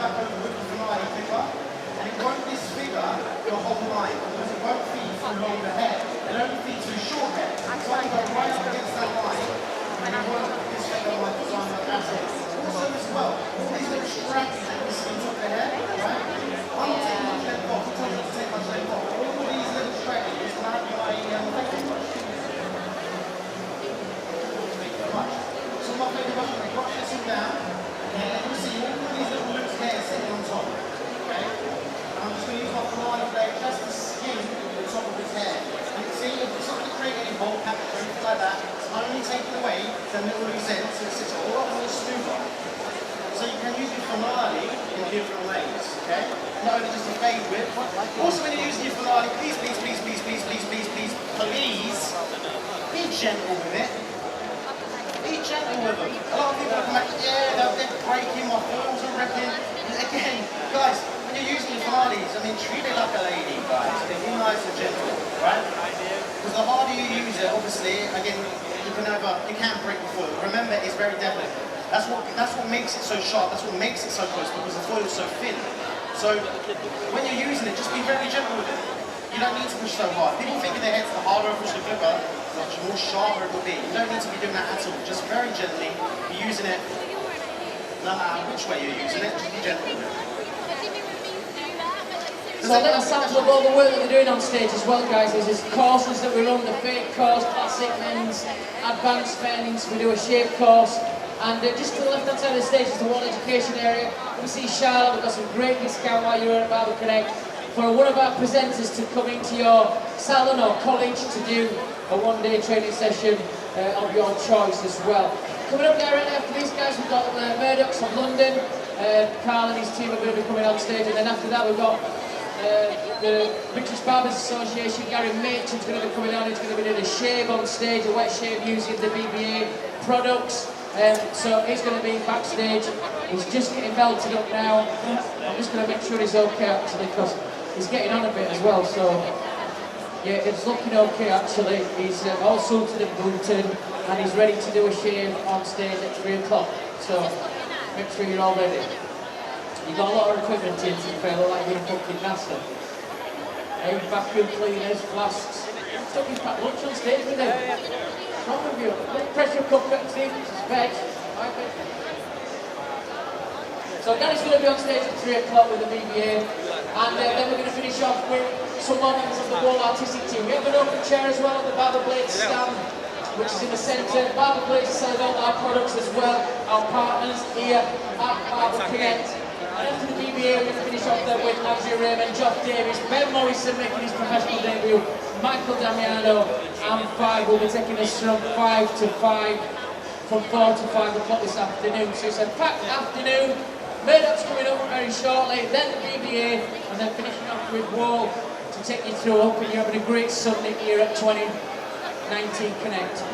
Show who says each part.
Speaker 1: back over with the finale clipper, and it won't disfigure your whole line, because it won't feed through longer hair. It only feeds through short hair. So I go right up against that line, and it won't disfigure my design like that. Also as well, all these little straps that you see on top of the hair, right? I'm not taking much length off, I'm telling you to take much length off. All these little straggles can have my favourite brush. So my favourite brush, I'm going to brush this all down, and you'll see all these little loose hairs sitting on top. Okay? I'm just going to use my banana blade just to skim the top of his hair. And see, it's not going to create any bolt patch or anything like that. It's only taking away the little loose ends, so it sits a lot more smoother. So you can use your finale in different ways, okay? Not only just a fade whip. Also when you're using your finale, please, be gentle with it. Be gentle with them. A lot of people come back, yeah, they're breaking, my balls are ripping. And again, guys, when you're using your finales, I mean, treat it like a lady, guys. Be nice and gentle, right? Because the harder you use it, obviously, again, you can break the foil. Remember, it's very delicate. That's what makes it so sharp, that's what makes it so close, because the foil is so thin. So when you're using it, just be very gentle with it. You don't need to push so hard. People think in their heads, the harder I push the clipper, the more sharper it will be. You don't need to be doing that at all. Just very gently, you're using it, no matter which way you're using it, just be gentle with it.
Speaker 2: So a little sample of all the work that they're doing on stage as well, guys. There's courses that we run, the fake course, classic men's, advanced men's, we do a shape course. And just to the left hand side of the stage is the Wahl education area. We see Charlotte, we've got some great discount while you're at Barber Connect for one of our presenters to come into your salon or college to do a one-day training session of your choice as well. Coming up directly after these guys, we've got Murdoch's from London. Carl and his team are going to be coming on stage, and then after that we've got the British Barbers Association. Gary Machen's going to be coming on. He's going to be doing a shave on stage, a wet shave using the BBA products. So he's going to be backstage. He's just getting belted up now. I'm just going to make sure he's okay actually, because he's getting on a bit as well. So yeah, it's looking okay actually. He's all suited and booted, and he's ready to do a shave on stage at 3 o'clock. So make sure you're all ready. You've got a lot of equipment in to feel like you're fucking NASA. Vacuum cleaners, flasks. Took his packed lunch on stage with him. What's wrong with you? Pressure cooker, Steve, veg. So Gary's going to be on stage at 3 o'clock with the BBA, and then we're going to finish off with some more members of the Wahl artistic team. We have an open chair as well at the Barber Blades stand, which is in the centre. Barber Blades is selling all our products as well, our partners here at Barber Connect. And after the BBA, we're going to finish off there with Andrew Raymond, Geoff Davis, Ben Morrison making his professional debut, Michael Damiano, and 5 will be taking us from 5 to 5, from 4 to 5 o'clock this afternoon. So it's a packed afternoon. Murdoch's coming up very shortly, then the BBA, and then finishing off with Wahl to take you through. Hoping you're having a great Sunday here at 2019 Connect.